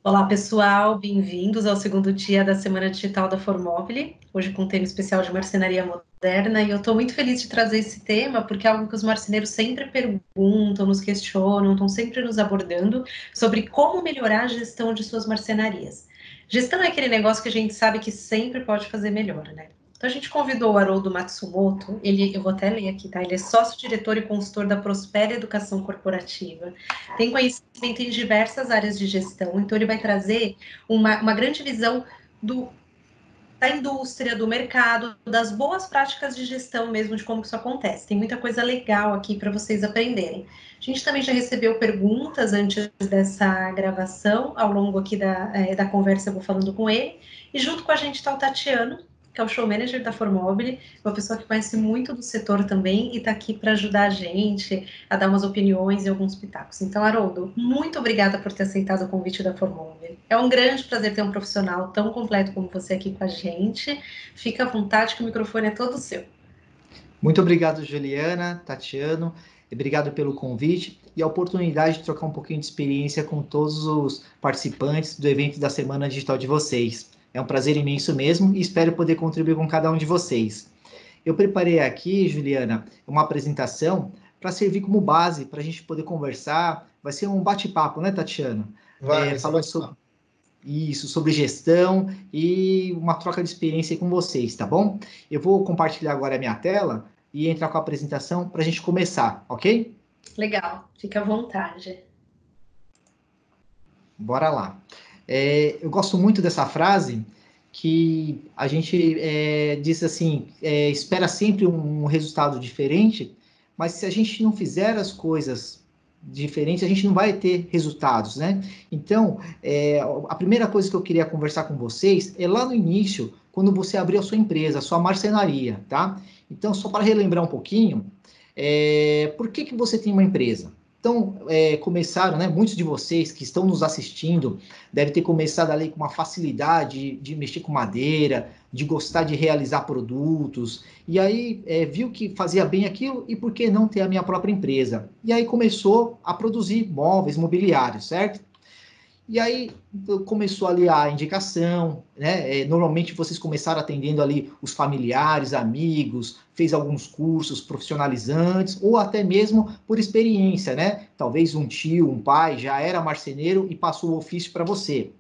Olá, pessoal, bem-vindos ao segundo dia da Semana Digital da Formobile, hoje com um tema especial de marcenaria moderna, e eu estou muito feliz de trazer esse tema, porque é algo que os marceneiros sempre perguntam, nos questionam, estão sempre nos abordando sobre como melhorar a gestão de suas marcenarias. Gestão é aquele negócio que a gente sabe que sempre pode fazer melhor, né? Então a gente convidou o Haroldo Matsumoto, eu vou até ler aqui, tá? Ele é sócio-diretor e consultor da Prospera Educação Corporativa, tem conhecimento em diversas áreas de gestão, então ele vai trazer uma grande visão da indústria, do mercado, das boas práticas de gestão mesmo, de como isso acontece. Tem muita coisa legal aqui para vocês aprenderem. A gente também já recebeu perguntas antes dessa gravação, ao longo aqui da conversa eu vou falando com ele, e junto com a gente está o Tatiano, que é o show manager da Formobile, uma pessoa que conhece muito do setor também e está aqui para ajudar a gente a dar umas opiniões e alguns pitacos. Então, Haroldo, muito obrigada por ter aceitado o convite da Formobile. É um grande prazer ter um profissional tão completo como você aqui com a gente. Fica à vontade que o microfone é todo seu. Muito obrigado, Juliana, Tatiano, e obrigado pelo convite e a oportunidade de trocar um pouquinho de experiência com todos os participantes do evento da Semana Digital de vocês. É um prazer imenso mesmo e espero poder contribuir com cada um de vocês. Eu preparei aqui, Juliana, uma apresentação para servir como base para a gente poder conversar. Vai ser um bate-papo, né, Tatiano? Falando sobre isso, sobre gestão e uma troca de experiência aí com vocês, tá bom? Eu vou compartilhar agora a minha tela e entrar com a apresentação para a gente começar, ok? Legal, fica à vontade. Bora lá. Eu gosto muito dessa frase que a gente diz assim, espera sempre um resultado diferente, mas se a gente não fizer as coisas diferentes, a gente não vai ter resultados, né? Então, a primeira coisa que eu queria conversar com vocês é lá no início, quando você abriu a sua empresa, a sua marcenaria, tá? Então, só para relembrar um pouquinho, por que você tem uma empresa? Então, começaram, né? Muitos de vocês que estão nos assistindo devem ter começado ali com uma facilidade de mexer com madeira, de gostar de realizar produtos, e aí viu que fazia bem aquilo e por que não ter a minha própria empresa? E aí começou a produzir móveis mobiliários, certo? E aí começou ali a indicação, né? Normalmente vocês começaram atendendo ali os familiares, amigos, fez alguns cursos profissionalizantes, ou até mesmo por experiência, né? Talvez um tio, um pai já era marceneiro e passou o ofício para você.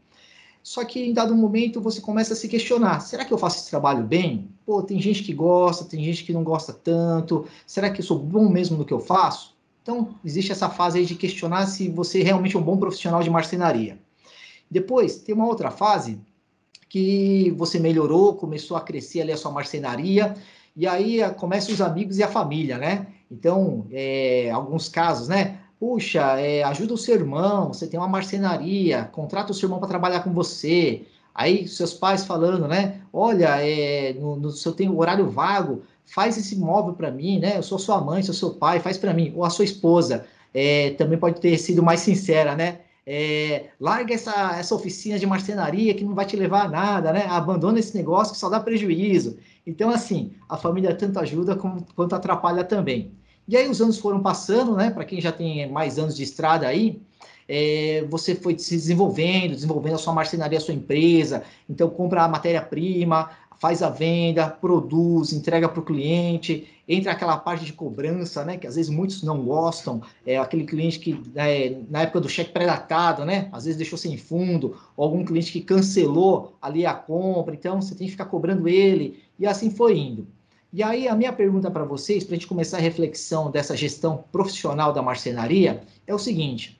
Só que em dado momento você começa a se questionar: será que eu faço esse trabalho bem? Pô, tem gente que gosta, tem gente que não gosta tanto. Será que eu sou bom mesmo no que eu faço? Então, existe essa fase aí de questionar se você realmente é um bom profissional de marcenaria. Depois, tem uma outra fase que você melhorou, começou a crescer ali a sua marcenaria, e aí começam os amigos e a família, né? Então, alguns casos, né? Puxa, ajuda o seu irmão, você tem uma marcenaria, contrata o seu irmão para trabalhar com você. Aí, seus pais falando, né? Olha, no seu tem horário vago, faz esse móvel para mim, né? Eu sou sua mãe, sou seu pai, faz para mim. Ou a sua esposa, também pode ter sido mais sincera, né? Larga essa oficina de marcenaria que não vai te levar a nada, né? Abandona esse negócio que só dá prejuízo. Então, assim, a família tanto ajuda quanto atrapalha também. E aí os anos foram passando, né? Para quem já tem mais anos de estrada aí, você foi se desenvolvendo a sua marcenaria, a sua empresa. Então, compra a matéria-prima, faz a venda, produz, entrega para o cliente, entra aquela parte de cobrança, né? Que às vezes muitos não gostam, aquele cliente que na época do cheque pré-datado, né? Às vezes deixou sem fundo, ou algum cliente que cancelou ali a compra, então você tem que ficar cobrando ele, e assim foi indo. E aí a minha pergunta para vocês, para a gente começar a reflexão dessa gestão profissional da marcenaria, é o seguinte: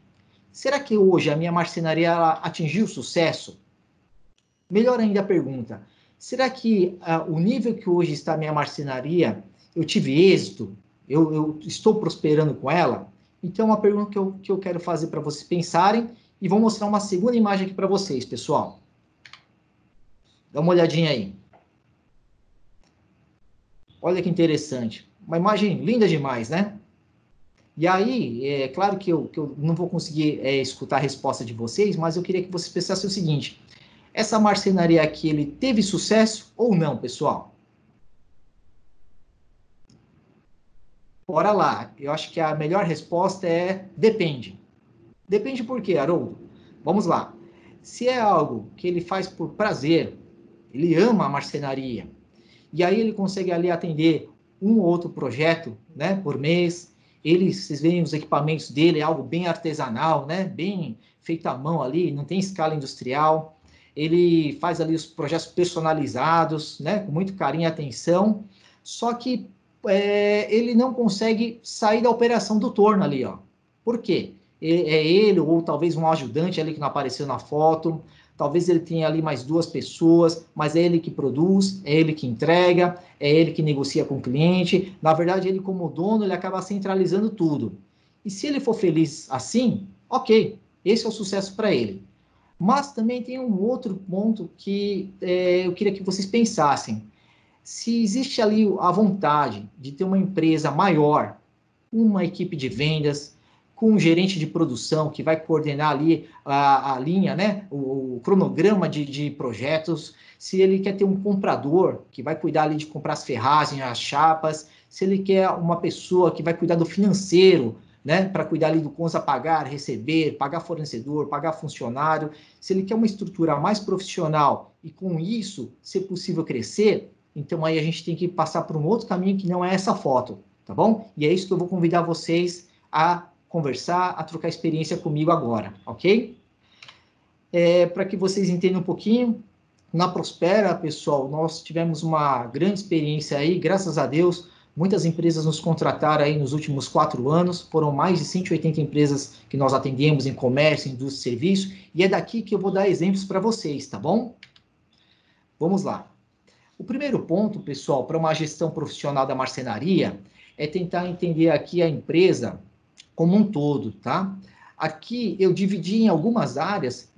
será que hoje a minha marcenaria atingiu sucesso? Melhor ainda a pergunta: será que o nível que hoje está a minha marcenaria, eu tive êxito? Eu estou prosperando com ela? Então, uma pergunta que eu quero fazer para vocês pensarem e vou mostrar uma segunda imagem aqui para vocês, pessoal. Dá uma olhadinha aí. Olha que interessante. Uma imagem linda demais, né? E aí, é claro que eu não vou conseguir escutar a resposta de vocês, mas eu queria que vocês pensassem o seguinte: essa marcenaria aqui, ele teve sucesso ou não, pessoal? Bora lá. Eu acho que a melhor resposta é depende. Depende por quê, Haroldo? Vamos lá. Se é algo que ele faz por prazer, ele ama a marcenaria, e aí ele consegue ali atender um ou outro projeto, né, por mês. Vocês veem os equipamentos dele, é algo bem artesanal, né, bem feito à mão ali, não tem escala industrial. Ele faz ali os projetos personalizados, né, com muito carinho e atenção. Só que ele não consegue sair da operação do torno ali, ó. Por quê? É ele ou talvez um ajudante ali que não apareceu na foto. Talvez ele tenha ali mais 2 pessoas, mas é ele que produz, é ele que entrega, é ele que negocia com o cliente. Na verdade, ele como dono, ele acaba centralizando tudo. E se ele for feliz assim, ok, esse é o sucesso para ele. Mas também tem um outro ponto que eu queria que vocês pensassem. Se existe ali a vontade de ter uma empresa maior, uma equipe de vendas, com um gerente de produção que vai coordenar ali a linha, né, o cronograma de projetos, se ele quer ter um comprador que vai cuidar ali de comprar as ferragens, as chapas, se ele quer uma pessoa que vai cuidar do financeiro, né, para cuidar ali do contas a pagar, receber, pagar fornecedor, pagar funcionário, se ele quer uma estrutura mais profissional e com isso ser possível crescer, então aí a gente tem que passar por um outro caminho que não é essa foto, tá bom? E é isso que eu vou convidar vocês a conversar, a trocar experiência comigo agora, ok? Para que vocês entendam um pouquinho, na Prospera, pessoal, nós tivemos uma grande experiência aí, graças a Deus, muitas empresas nos contrataram aí nos últimos 4 anos, foram mais de 180 empresas que nós atendemos em comércio, indústria e serviço, e é daqui que eu vou dar exemplos para vocês, tá bom? Vamos lá. O primeiro ponto, pessoal, para uma gestão profissional da marcenaria é tentar entender aqui a empresa como um todo, tá? Aqui eu dividi em algumas áreas,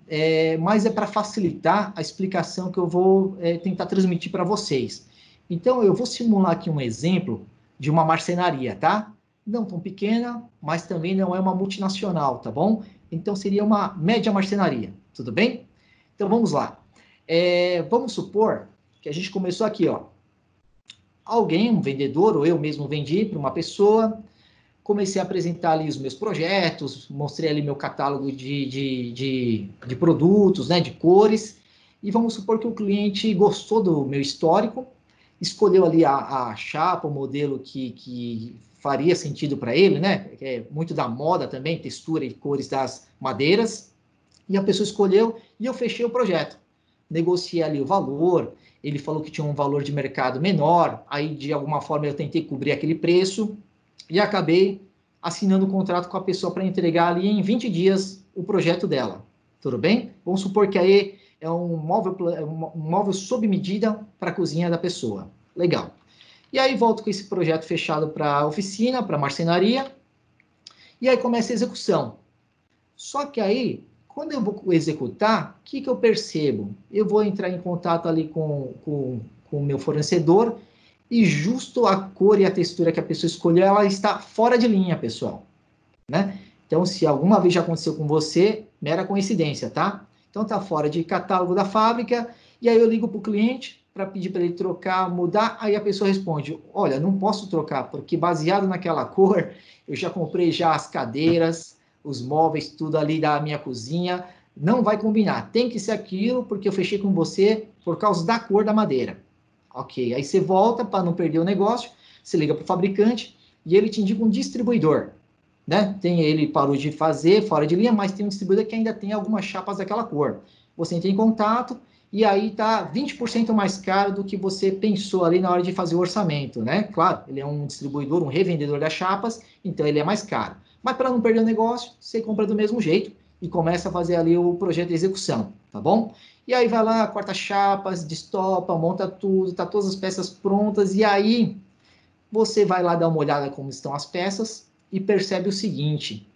mas é para facilitar a explicação que eu vou tentar transmitir para vocês. Então, eu vou simular aqui um exemplo de uma marcenaria, tá? Não tão pequena, mas também não é uma multinacional, tá bom? Então, seria uma média marcenaria, tudo bem? Então, vamos lá. Vamos supor que a gente começou aqui, ó. Alguém, um vendedor, ou eu mesmo vendi para uma pessoa, comecei a apresentar ali os meus projetos, mostrei ali meu catálogo de produtos, né, de cores, e vamos supor que o cliente gostou do meu histórico, escolheu ali a chapa, o modelo que faria sentido para ele, né, que é muito da moda também, textura e cores das madeiras, e a pessoa escolheu e eu fechei o projeto. Negociei ali o valor, ele falou que tinha um valor de mercado menor, aí de alguma forma eu tentei cobrir aquele preço, e acabei assinando um contrato com a pessoa para entregar ali em 20 dias o projeto dela. Tudo bem? Vamos supor que aí é um móvel sob medida para a cozinha da pessoa. Legal. E aí volto com esse projeto fechado para a oficina, para a marcenaria, e aí começa a execução. Só que aí, quando eu vou executar, o que eu percebo? Eu vou entrar em contato ali com o meu fornecedor e justo a cor e a textura que a pessoa escolheu, ela está fora de linha, pessoal, né? Então, se alguma vez já aconteceu com você, mera coincidência, tá? Então, tá fora de catálogo da fábrica, e aí eu ligo para o cliente para pedir para ele trocar, mudar, aí a pessoa responde, olha, não posso trocar, porque baseado naquela cor, eu já comprei já as cadeiras, os móveis, tudo ali da minha cozinha, não vai combinar, tem que ser aquilo, porque eu fechei com você por causa da cor da madeira. Ok, aí você volta para não perder o negócio, você liga para o fabricante e ele te indica um distribuidor, né? Ele parou de fazer fora de linha, mas tem um distribuidor que ainda tem algumas chapas daquela cor. Você entra em contato e aí tá 20% mais caro do que você pensou ali na hora de fazer o orçamento, né? Claro, ele é um distribuidor, um revendedor das chapas, então ele é mais caro. Mas para não perder o negócio, você compra do mesmo jeito e começa a fazer ali o projeto de execução, tá bom? E aí vai lá, corta chapas, destopa, monta tudo, tá todas as peças prontas, e aí você vai lá dar uma olhada como estão as peças e percebe o seguinte,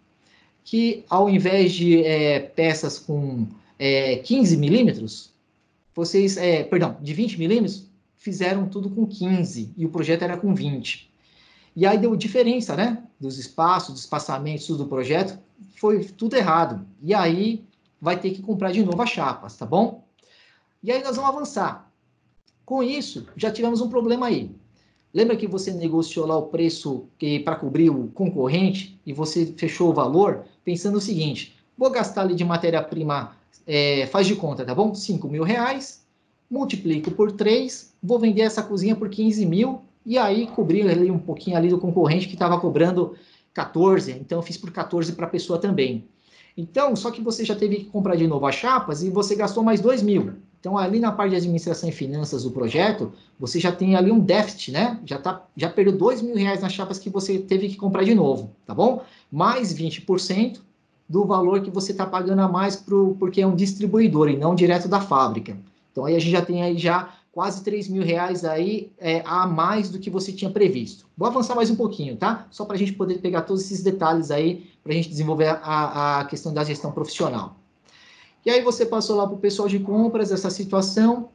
que ao invés de peças com 15 milímetros, de 20 milímetros, fizeram tudo com 15 e o projeto era com 20. E aí deu diferença, né? Dos espaços, dos espaçamentos, tudo do projeto, foi tudo errado. E aí vai ter que comprar de novo as chapas, tá bom? E aí nós vamos avançar. Com isso, já tivemos um problema aí. Lembra que você negociou lá o preço para cobrir o concorrente e você fechou o valor pensando o seguinte, vou gastar ali de matéria-prima faz de conta, tá bom? R$ 5.000, multiplico por 3, vou vender essa cozinha por 15 mil, e aí cobrir ali um pouquinho ali do concorrente que estava cobrando 14, então eu fiz por 14 para a pessoa também. Então, só que você já teve que comprar de novo as chapas e você gastou mais 2 mil. Então, ali na parte de administração e finanças do projeto, você já tem ali um déficit, né? Já perdeu R$ 2.000 nas chapas que você teve que comprar de novo, tá bom? Mais 20% do valor que você está pagando a mais porque é um distribuidor e não direto da fábrica. Então, aí a gente já tem aí já quase R$ 3.000 aí a mais do que você tinha previsto. Vou avançar mais um pouquinho, tá? Só para a gente poder pegar todos esses detalhes aí, para a gente desenvolver a questão da gestão profissional. E aí você passou lá para o pessoal de compras essa situação,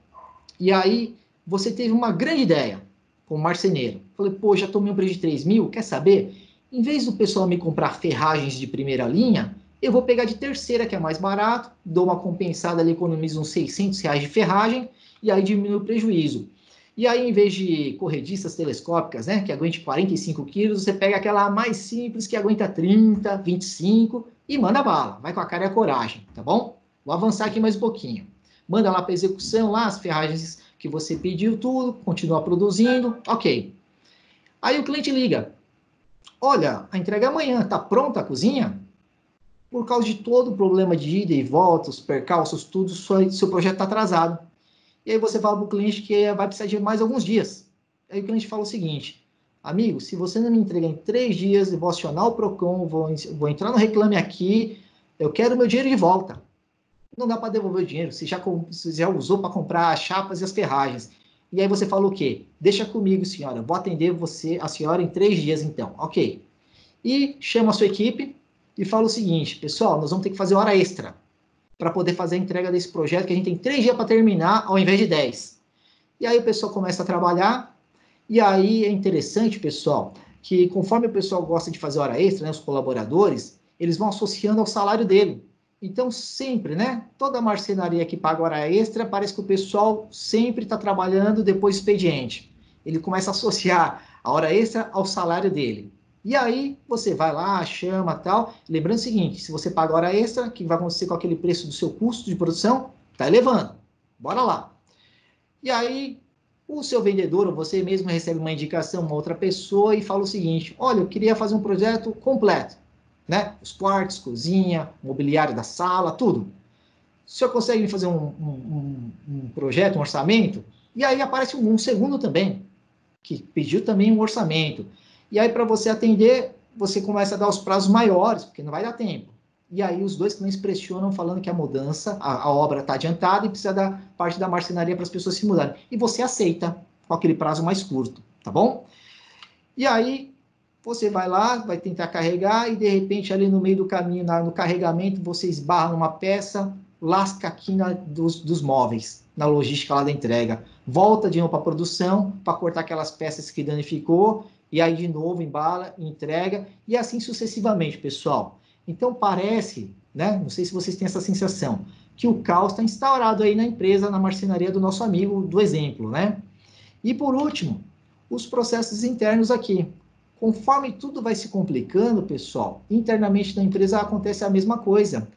e aí você teve uma grande ideia com o marceneiro. Falei, pô, já tomei um preço de 3 mil, quer saber? Em vez do pessoal me comprar ferragens de primeira linha, eu vou pegar de terceira, que é mais barato, dou uma compensada ali, economizo uns R$ 600 de ferragem, e aí diminui o prejuízo. E aí, em vez de corredistas telescópicas, né, que aguente 45 quilos, você pega aquela mais simples, que aguenta 30, 25, e manda bala. Vai com a cara e a coragem, tá bom? Vou avançar aqui mais um pouquinho. Manda lá para execução, lá as ferragens que você pediu, tudo, continua produzindo, ok. Aí o cliente liga, olha, a entrega é amanhã, tá pronta a cozinha? Por causa de todo o problema de ida e volta, os percalços, tudo, seu projeto está atrasado. E aí você fala para o cliente que vai precisar de mais alguns dias. Aí o cliente fala o seguinte, amigo, se você não me entregar em 3 dias, eu vou acionar o PROCON, vou entrar no Reclame Aqui, eu quero meu dinheiro de volta. Não dá para devolver o dinheiro, você já usou para comprar as chapas e as ferragens. E aí você fala o quê? Deixa comigo, senhora, eu vou atender a senhora em 3 dias, então. Ok. E chama a sua equipe e fala o seguinte, pessoal, nós vamos ter que fazer hora extra para poder fazer a entrega desse projeto, que a gente tem 3 dias para terminar, ao invés de 10. E aí o pessoal começa a trabalhar, e aí é interessante, pessoal, que conforme o pessoal gosta de fazer hora extra, né, os colaboradores, eles vão associando ao salário dele. Então, sempre, né? Toda marcenaria que paga hora extra, parece que o pessoal sempre está trabalhando depois do expediente. Ele começa a associar a hora extra ao salário dele. E aí, você vai lá, chama tal. Lembrando o seguinte, se você paga hora extra, o que vai acontecer com aquele preço do seu custo de produção? Está elevando. Bora lá. E aí, o seu vendedor, ou você mesmo recebe uma indicação, uma outra pessoa, e fala o seguinte, olha, eu queria fazer um projeto completo, né? Os quartos, cozinha, mobiliário da sala, tudo. O senhor consegue fazer um projeto, um orçamento? E aí aparece um segundo também, que pediu também um orçamento. E aí, para você atender, você começa a dar os prazos maiores, porque não vai dar tempo. E aí os dois clientes pressionam falando que a mudança, a obra está adiantada e precisa da parte da marcenaria para as pessoas se mudarem. E você aceita com aquele prazo mais curto, tá bom? E aí você vai lá, vai tentar carregar e de repente ali no meio do caminho, no carregamento, você esbarra numa peça, lasca a quina dos móveis, na logística lá da entrega. Volta de novo para a produção, para cortar aquelas peças que danificou, e aí de novo embala, entrega, e assim sucessivamente, pessoal. Então parece, né, não sei se vocês têm essa sensação, que o caos está instaurado aí na empresa, na marcenaria do nosso amigo do exemplo, né? E por último, os processos internos aqui. Conforme tudo vai se complicando, pessoal, internamente na empresa acontece a mesma coisa.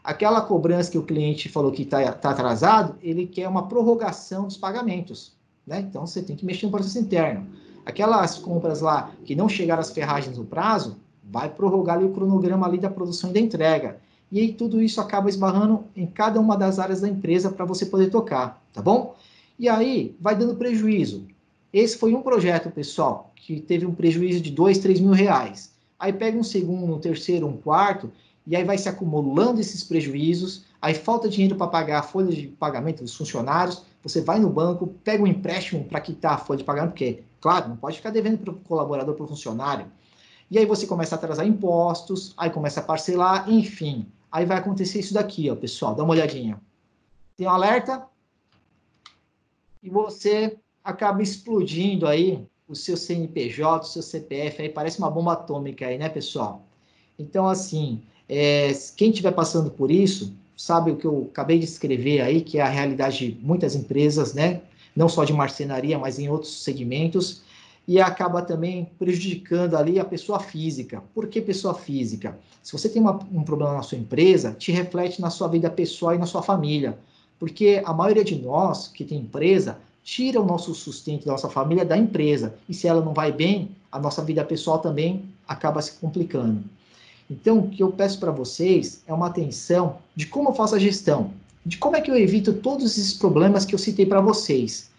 Aquela cobrança que o cliente falou que está atrasado, ele quer uma prorrogação dos pagamentos, né? Então você tem que mexer no processo interno. Aquelas compras lá que não chegaram às ferragens no prazo, vai prorrogar ali o cronograma ali da produção e da entrega. E aí tudo isso acaba esbarrando em cada uma das áreas da empresa para você poder tocar, tá bom? E aí vai dando prejuízo. Esse foi um projeto, pessoal, que teve um prejuízo de 2, 3 mil reais. Aí pega um segundo, um terceiro, um quarto, e aí vai se acumulando esses prejuízos, aí falta dinheiro para pagar a folha de pagamento dos funcionários, você vai no banco, pega um empréstimo para quitar a folha de pagamento, porque, claro, não pode ficar devendo para o colaborador, para o funcionário. E aí você começa a atrasar impostos, aí começa a parcelar, enfim. Aí vai acontecer isso daqui, ó, pessoal, dá uma olhadinha. Tem um alerta, e você acaba explodindo aí o seu CNPJ, o seu CPF, aí parece uma bomba atômica aí, né, pessoal? Então, assim, quem estiver passando por isso, sabe o que eu acabei de escrever aí, que é a realidade de muitas empresas, né? Não só de marcenaria, mas em outros segmentos. e acaba também prejudicando ali a pessoa física. Por que pessoa física? Se você tem um problema na sua empresa, te reflete na sua vida pessoal e na sua família, porque a maioria de nós que tem empresa tira o nosso sustento da nossa família da empresa, e se ela não vai bem, a nossa vida pessoal também acaba se complicando. Então, o que eu peço para vocês é uma atenção de como eu faço a gestão, de como é que eu evito todos esses problemas que eu citei para vocês.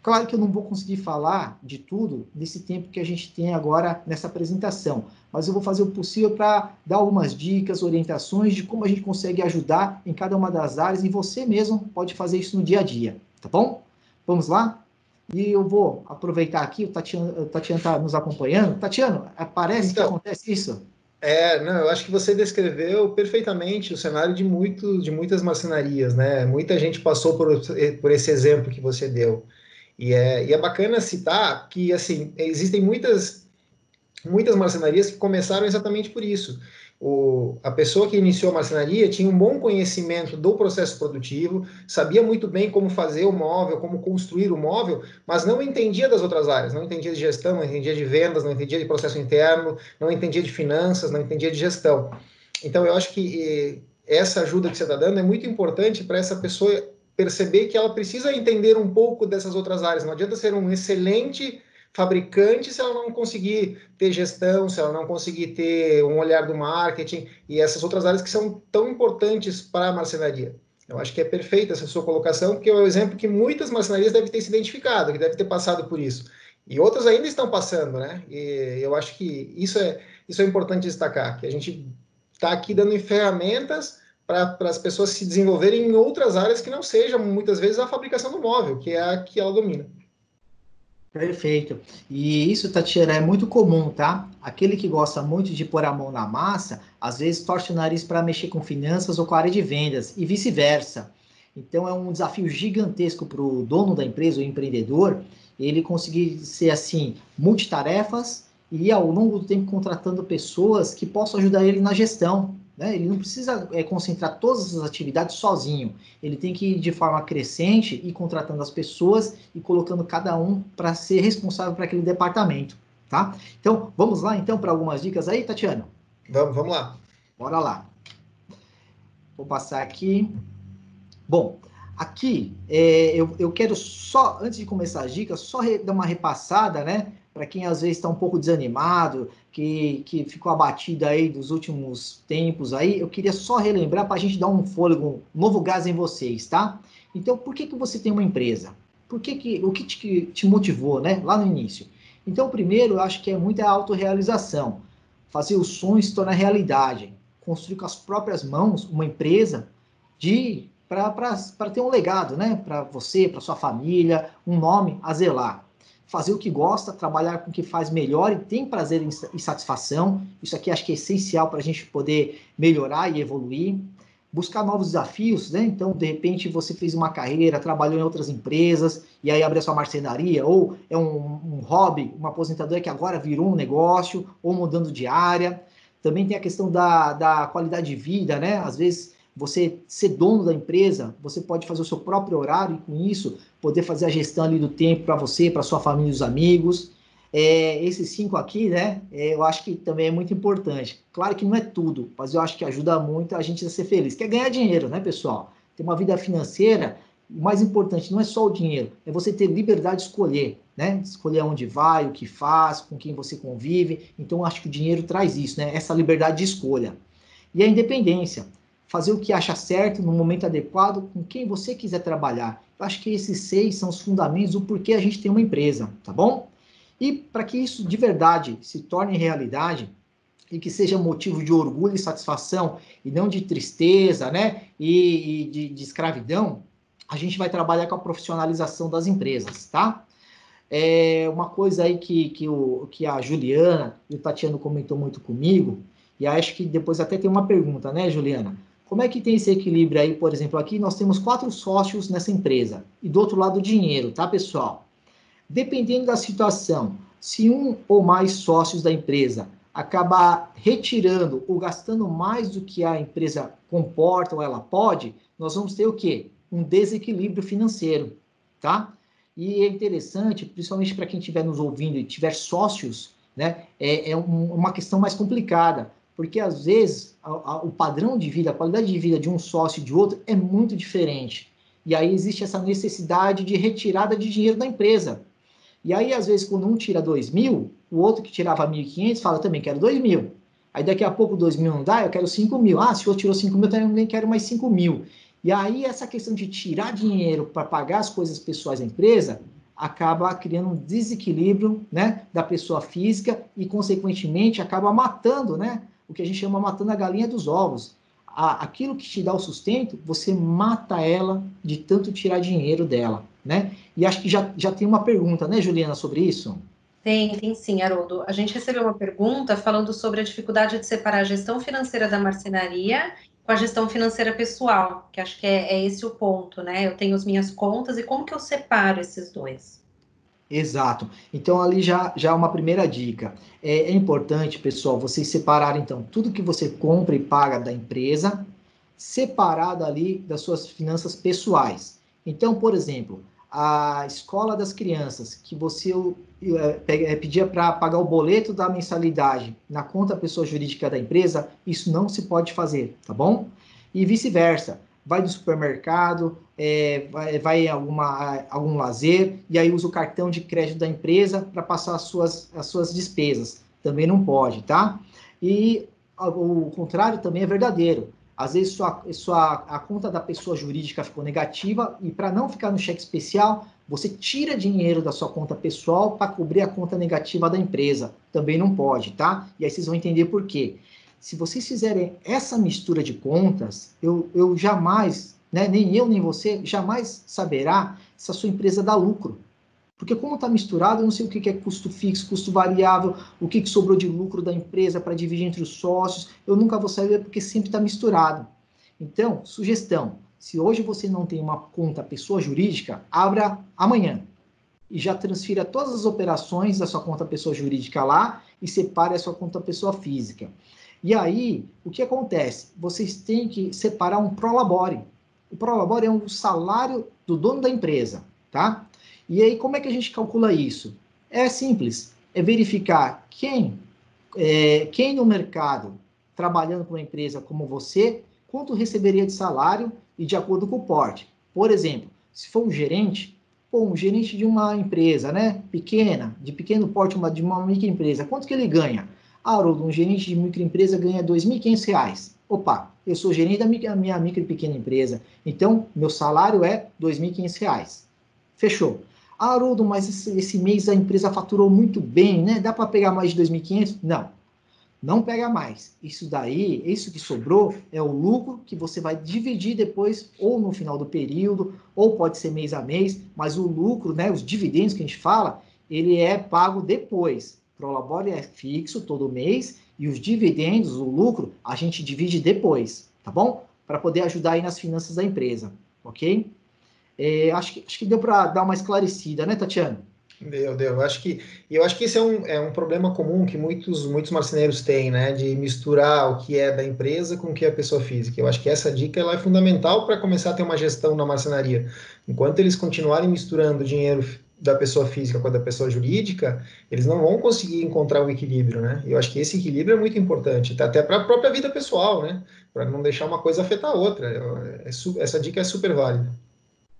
Claro que eu não vou conseguir falar de tudo nesse tempo que a gente tem agora nessa apresentação, mas eu vou fazer o possível para dar algumas dicas, orientações de como a gente consegue ajudar em cada uma das áreas e você mesmo pode fazer isso no dia a dia, tá bom? Vamos lá? E eu vou aproveitar aqui, o Tatiana está nos acompanhando. Tatiana, parece que Então, acontece isso? não, eu acho que você descreveu perfeitamente o cenário de muitas marcenarias, né? Muita gente passou por esse exemplo que você deu. E é bacana citar que, assim, existem muitas marcenarias que começaram exatamente por isso. A pessoa que iniciou a marcenaria tinha um bom conhecimento do processo produtivo, sabia muito bem como fazer o móvel, como construir o móvel, mas não entendia das outras áreas, não entendia de gestão, não entendia de vendas, não entendia de processo interno, não entendia de finanças, não entendia de gestão. Então, eu acho que essa ajuda que você está dando é muito importante para essa pessoa perceber que ela precisa entender um pouco dessas outras áreas. Não adianta ser um excelente fabricante se ela não conseguir ter gestão, se ela não conseguir ter um olhar do marketing e essas outras áreas que são tão importantes para a marcenaria. Eu acho que é perfeita essa sua colocação, porque é um exemplo que muitas marcenarias devem ter se identificado, que devem ter passado por isso. E outras ainda estão passando, né? E eu acho que isso é importante destacar, que a gente está aqui dando ferramentas para as pessoas se desenvolverem em outras áreas que não sejam, muitas vezes, a fabricação do móvel, que é a que ela domina. Perfeito. E isso, Tatiana, é muito comum, tá? Aquele que gosta muito de pôr a mão na massa, às vezes torce o nariz para mexer com finanças ou com a área de vendas, e vice-versa. Então, é um desafio gigantesco para o dono da empresa, o empreendedor, ele conseguir ser, assim, multitarefas e, ao longo do tempo, contratando pessoas que possam ajudar ele na gestão, né? Ele não precisa concentrar todas as atividades sozinho. Ele tem que ir de forma crescente e contratando as pessoas e colocando cada um para ser responsável para aquele departamento, tá? Então, vamos lá então para algumas dicas aí, Tatiana? Vamos lá. Bora lá. Vou passar aqui. Bom, aqui eu quero só, antes de começar as dicas, só dar uma repassada, né? Para quem às vezes está um pouco desanimado, que ficou abatido aí dos últimos tempos aí, eu queria só relembrar para a gente dar um fôlego, um novo gás em vocês, tá? Então, por que você tem uma empresa? O que te motivou, né? Lá no início. Então, primeiro, eu acho que é muita autorrealização. Fazer os sonhos se tornar realidade. Construir com as próprias mãos uma empresa para ter um legado, né? Para você, para sua família, um nome a zelar. Fazer o que gosta, trabalhar com o que faz melhor e tem prazer e satisfação. Isso aqui acho que é essencial para a gente poder melhorar e evoluir. Buscar novos desafios, né? Então, de repente, você fez uma carreira, trabalhou em outras empresas e aí abriu a sua marcenaria, ou é um hobby, uma aposentadoria que agora virou um negócio, ou mudando de área. Também tem a questão da qualidade de vida, né? Às vezes, você ser dono da empresa, você pode fazer o seu próprio horário e com isso poder fazer a gestão ali do tempo para você, para sua família e os amigos. Esses 5 aqui, né, eu acho que também é muito importante. Claro que não é tudo, mas eu acho que ajuda muito a gente a ser feliz. Quer ganhar dinheiro, né, pessoal? Ter uma vida financeira, o mais importante não é só o dinheiro, é você ter liberdade de escolher, né? Escolher onde vai, o que faz, com quem você convive. Então, eu acho que o dinheiro traz isso, né? Essa liberdade de escolha. E a independência. Fazer o que acha certo no momento adequado com quem você quiser trabalhar. Eu acho que esses 6 são os fundamentos do porquê a gente tem uma empresa, tá bom? E para que isso de verdade se torne realidade e que seja motivo de orgulho e satisfação e não de tristeza, né? E de escravidão, a gente vai trabalhar com a profissionalização das empresas, tá? Uma coisa aí que a Juliana e o Tatiano comentou muito comigo, e acho que depois até tem uma pergunta, né, Juliana? Como é que tem esse equilíbrio aí, por exemplo, aqui nós temos 4 sócios nessa empresa, e do outro lado o dinheiro, tá, pessoal? Dependendo da situação, se um ou mais sócios da empresa acabar retirando ou gastando mais do que a empresa comporta ou ela pode, nós vamos ter o quê? Um desequilíbrio financeiro, tá? E é interessante, principalmente para quem estiver nos ouvindo e tiver sócios, né, uma questão mais complicada, porque às vezes o padrão de vida, a qualidade de vida de um sócio e de outro é muito diferente. E aí existe essa necessidade de retirada de dinheiro da empresa. E aí, às vezes, quando um tira 2.000, o outro que tirava 1.500 fala também quero 2.000. Aí daqui a pouco 2.000 não dá, eu quero 5.000. Ah, se o outro tirou 5.000, eu também quero mais 5.000. E aí essa questão de tirar dinheiro para pagar as coisas pessoais da empresa acaba criando um desequilíbrio, né, da pessoa física e, consequentemente, acaba matando, né, o que a gente chama matando a galinha dos ovos. Aquilo que te dá o sustento, você mata ela de tanto tirar dinheiro dela, né? E acho que já tem uma pergunta, né, Juliana, sobre isso? Tem sim, Haroldo. A gente recebeu uma pergunta falando sobre a dificuldade de separar a gestão financeira da marcenaria com a gestão financeira pessoal, que acho que é esse o ponto, né? Eu tenho as minhas contas e como que eu separo esses dois? Exato. Então, ali já uma primeira dica. É importante, pessoal, vocês separarem, então, tudo que você compra e paga da empresa, separado ali das suas finanças pessoais. Então, por exemplo, a escola das crianças, que você pedia para pagar o boleto da mensalidade na conta pessoa jurídica da empresa, isso não se pode fazer, tá bom? E vice-versa. Vai no supermercado, vai em algum lazer, e aí usa o cartão de crédito da empresa para passar as suas despesas. Também não pode, tá? E o contrário também é verdadeiro. Às vezes a conta da pessoa jurídica ficou negativa e para não ficar no cheque especial, você tira dinheiro da sua conta pessoal para cobrir a conta negativa da empresa. Também não pode, tá? E aí vocês vão entender por quê. Se vocês fizerem essa mistura de contas, eu jamais, né, nem eu nem você, jamais saberá se a sua empresa dá lucro. Porque como está misturado, eu não sei o que é custo fixo, custo variável, o que sobrou de lucro da empresa para dividir entre os sócios, eu nunca vou saber porque sempre está misturado. Então, sugestão, se hoje você não tem uma conta pessoa jurídica, abra amanhã e já transfira todas as operações da sua conta pessoa jurídica lá e separe a sua conta pessoa física. E aí, o que acontece? Vocês têm que separar um prolabore. O prolabore é um salário do dono da empresa, tá? E aí, como é que a gente calcula isso? É simples, é verificar quem no mercado, trabalhando com uma empresa como você, quanto receberia de salário e de acordo com o porte. Por exemplo, se for um gerente, um gerente de uma empresa, né, pequena, de pequeno porte, de uma microempresa, quanto que ele ganha? Haroldo, um gerente de microempresa ganha R$ 2.500. Opa, eu sou gerente da minha micro e pequena empresa, então meu salário é R$ 2.500. Fechou. Haroldo, mas esse mês a empresa faturou muito bem, né? Dá para pegar mais de 2.500? Não, não pega mais. Isso daí, isso que sobrou, é o lucro que você vai dividir depois, ou no final do período, ou pode ser mês a mês, mas o lucro, né, os dividendos que a gente fala, ele é pago depois. Prolabore é fixo todo mês, e os dividendos, o lucro, a gente divide depois, tá bom? Para poder ajudar aí nas finanças da empresa, ok? Acho que deu para dar uma esclarecida, né, Tatiana? Deu. Eu acho que esse é um problema comum que muitos marceneiros têm, né? De misturar o que é da empresa com o que é a pessoa física. Eu acho que essa dica ela é fundamental para começar a ter uma gestão na marcenaria. Enquanto eles continuarem misturando o dinheiro da pessoa física com a da pessoa jurídica, eles não vão conseguir encontrar um equilíbrio, né? E eu acho que esse equilíbrio é muito importante, até para a própria vida pessoal, né? Para não deixar uma coisa afetar a outra. Essa dica é super válida.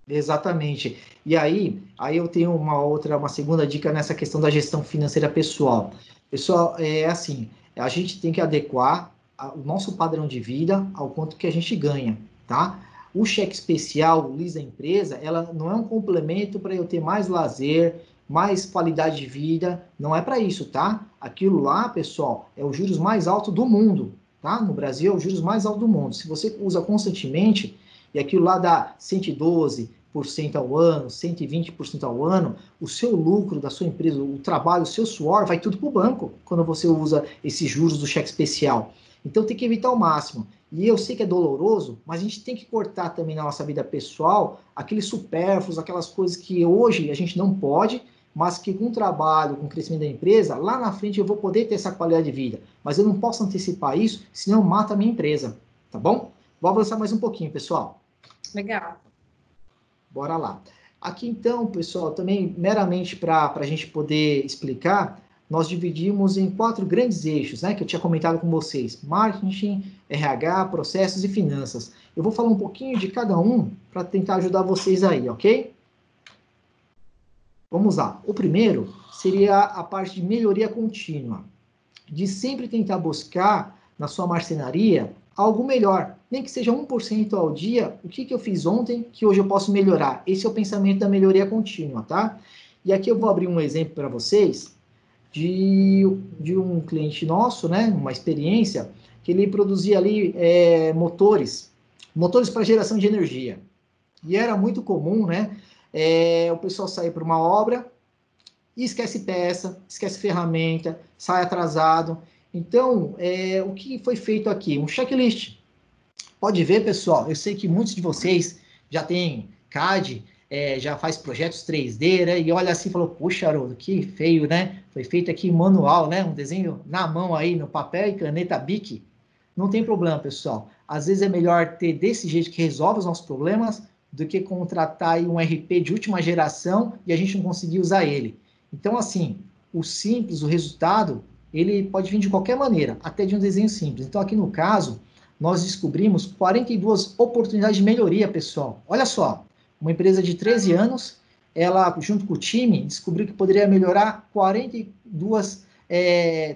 Exatamente. E aí eu tenho uma segunda dica nessa questão da gestão financeira pessoal. Pessoal, é assim, a gente tem que adequar o nosso padrão de vida ao quanto que a gente ganha, tá? O cheque especial, o lease da empresa, ela não é um complemento para eu ter mais lazer, mais qualidade de vida, não é para isso, tá? Aquilo lá, pessoal, é os juros mais altos do mundo, tá? No Brasil, é os juros mais altos do mundo. Se você usa constantemente, e aquilo lá dá 112% ao ano, 120% ao ano, o seu lucro da sua empresa, o trabalho, o seu suor, vai tudo para o banco quando você usa esses juros do cheque especial. Então tem que evitar ao máximo. E eu sei que é doloroso, mas a gente tem que cortar também na nossa vida pessoal aqueles supérfluos, aquelas coisas que hoje a gente não pode, mas que com o trabalho, com o crescimento da empresa, lá na frente eu vou poder ter essa qualidade de vida. Mas eu não posso antecipar isso, senão mata a minha empresa. Tá bom? Vou avançar mais um pouquinho, pessoal. Legal. Bora lá. Aqui, então, pessoal, também meramente para a gente poder explicar, nós dividimos em 4 grandes eixos, né, que eu tinha comentado com vocês: marketing, RH, processos e finanças. Eu vou falar um pouquinho de cada um para tentar ajudar vocês aí, ok? Vamos lá. O primeiro seria a parte de melhoria contínua, de sempre tentar buscar na sua marcenaria algo melhor, nem que seja 1% ao dia. O que eu fiz ontem que hoje eu posso melhorar? Esse é o pensamento da melhoria contínua, tá? E aqui eu vou abrir um exemplo para vocês de um cliente nosso, né, uma experiência, que ele produzia ali motores para geração de energia. E era muito comum, né, o pessoal sair para uma obra e esquece peça, esquece ferramenta, sai atrasado. Então, o que foi feito aqui? Um checklist. Pode ver, pessoal, eu sei que muitos de vocês já têm CAD, já faz projetos 3D, né? E olha assim e falou, puxa, Haroldo, que feio, né? Foi feito aqui manual, né? Um desenho na mão aí, no papel e caneta Bic. Não tem problema, pessoal. Às vezes é melhor ter desse jeito que resolve os nossos problemas do que contratar aí um RP de última geração e a gente não conseguir usar ele. Então, assim, o simples, o resultado, ele pode vir de qualquer maneira, até de um desenho simples. Então, aqui no caso, nós descobrimos 42 oportunidades de melhoria, pessoal. Olha só, uma empresa de 13 anos, ela, junto com o time, descobriu que poderia melhorar 42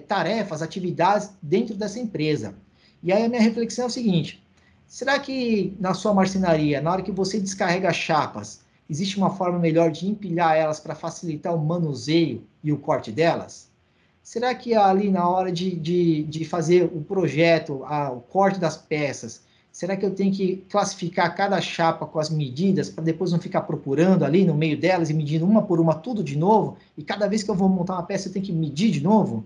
tarefas, atividades dentro dessa empresa. E aí a minha reflexão é o seguinte: será que na sua marcenaria, na hora que você descarrega chapas, existe uma forma melhor de empilhar elas para facilitar o manuseio e o corte delas? Será que ali na hora de fazer o projeto, o corte das peças, será que eu tenho que classificar cada chapa com as medidas para depois não ficar procurando ali no meio delas e medindo uma por uma tudo de novo? E cada vez que eu vou montar uma peça eu tenho que medir de novo?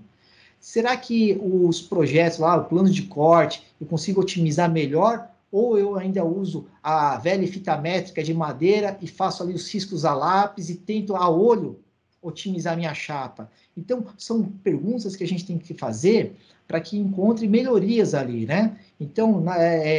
Será que os projetos lá, o plano de corte, eu consigo otimizar melhor? Ou eu ainda uso a velha fita métrica de madeira e faço ali os riscos a lápis e tento a olho otimizar minha chapa? Então, são perguntas que a gente tem que fazer para que encontre melhorias ali, né? Então,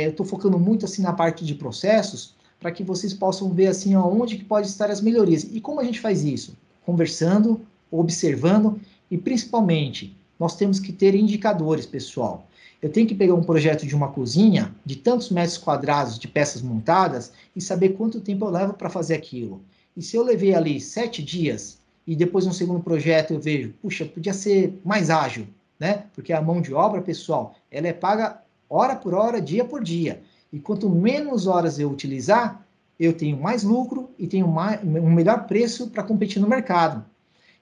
eu estou focando muito assim na parte de processos para que vocês possam ver assim aonde que pode estar as melhorias. E como a gente faz isso? Conversando, observando e principalmente nós temos que ter indicadores, pessoal. Eu tenho que pegar um projeto de uma cozinha, de tantos metros quadrados de peças montadas, e saber quanto tempo eu levo para fazer aquilo. E se eu levei ali 7 dias, e depois no segundo projeto eu vejo, puxa, podia ser mais ágil, né? Porque a mão de obra, pessoal, ela é paga hora por hora, dia por dia. E quanto menos horas eu utilizar, eu tenho mais lucro e tenho um melhor preço para competir no mercado.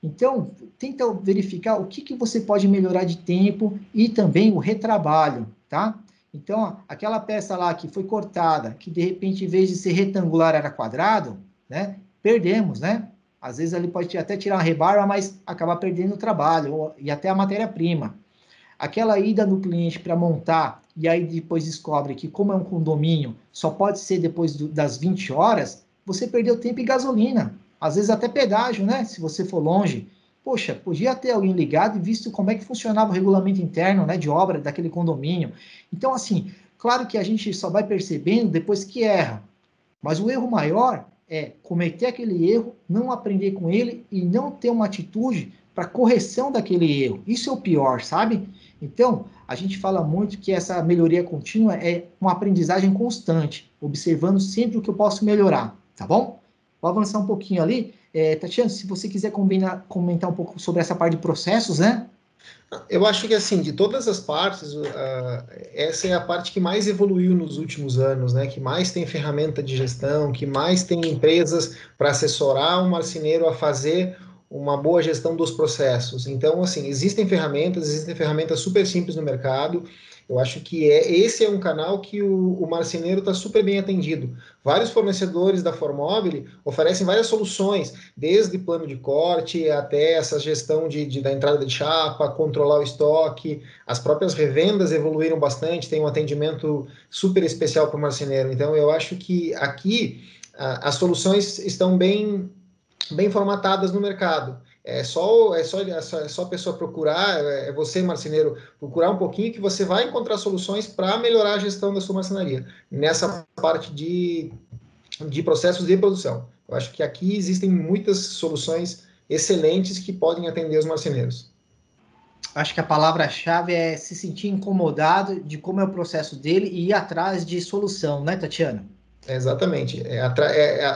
Então, tenta verificar o que você pode melhorar de tempo e também o retrabalho, tá? Então, aquela peça lá que foi cortada, que de repente, em vez de ser retangular, era quadrado, né? Perdemos, né? Às vezes ali pode até tirar uma rebarba, mas acabar perdendo o trabalho e até a matéria-prima. Aquela ida no cliente para montar e aí depois descobre que, como é um condomínio, só pode ser depois das 20 horas, você perdeu tempo e gasolina. Às vezes até pedágio, né? Se você for longe. Poxa, podia ter alguém ligado e visto como é que funcionava o regulamento interno, né, de obra daquele condomínio. Então, assim, claro que a gente só vai percebendo depois que erra. Mas o erro maior é cometer aquele erro, não aprender com ele e não ter uma atitude para correção daquele erro. Isso é o pior, sabe? Então, a gente fala muito que essa melhoria contínua é uma aprendizagem constante, observando sempre o que eu posso melhorar, tá bom? Vou avançar um pouquinho ali. Tatiana, se você quiser comentar um pouco sobre essa parte de processos, né? Eu acho que, assim, de todas as partes, essa é a parte que mais evoluiu nos últimos anos, né? Que mais tem ferramenta de gestão, que mais tem empresas para assessorar um marceneiro a fazer uma boa gestão dos processos. Então, assim, existem ferramentas super simples no mercado. Eu acho que esse é um canal que o marceneiro está super bem atendido. Vários fornecedores da Formobile oferecem várias soluções, desde plano de corte até essa gestão da entrada de chapa, controlar o estoque. As próprias revendas evoluíram bastante, tem um atendimento super especial para o marceneiro. Então, eu acho que aqui as soluções estão bem formatadas no mercado. É só a pessoa procurar, você, marceneiro, procurar um pouquinho que você vai encontrar soluções para melhorar a gestão da sua marcenaria, nessa parte de processos de produção. Eu acho que aqui existem muitas soluções excelentes que podem atender os marceneiros. Acho que a palavra-chave é se sentir incomodado de como é o processo dele e ir atrás de solução, né, Tatiana? Exatamente.